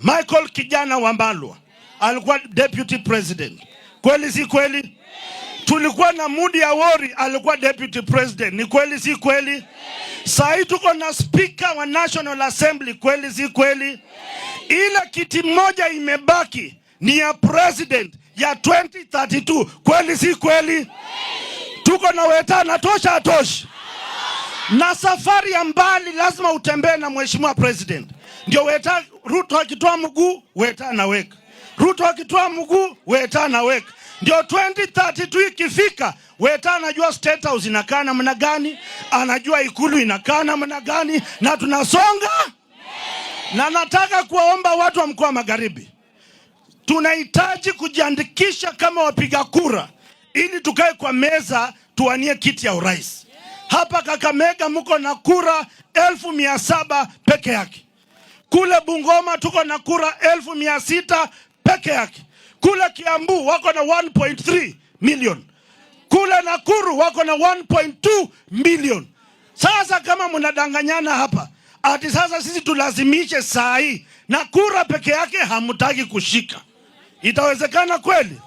Michael kijana Wambalwa alikuwa deputy president. Kweli si kweli? Tulikuwa na Mudi Awori alikuwa deputy president. Ni kweli si kweli? Sasa tuko na speaker wa National Assembly. Kweli si kweli? Ile kiti moja imebaki ni ya president ya 2032. Kweli si kweli? Tuko na Weta na tosha atoshi. Na safari ya mbali lazima utembee na mheshimiwa president. Ndio Weta, Ruto akitoa mguu, Weta anaweka. Ruto akitoa mguu, Weta anaweka. Ndio 2032 ikifika, Weta anajua State House inakaa namna gani, anajua Ikulu inakaa namna gani, na tunasonga. Na nataka kuwaomba watu wa mkoa Magharibi, tunahitaji kujiandikisha kama wapiga kura ili tukae kwa meza tuwanie kiti ya urais. Hapa Kakamega mko na kura 1700 peke yake. Kule Bungoma tuko na kura 1600 peke yake. Kule Kiambu wako na 1.3 million. Kule Nakuru wako na 1.2 million. Sasa kama mnadanganyana hapa, ati sasa sisi tulazimishe saa hii na kura peke yake hamtaki kushika, itawezekana kweli?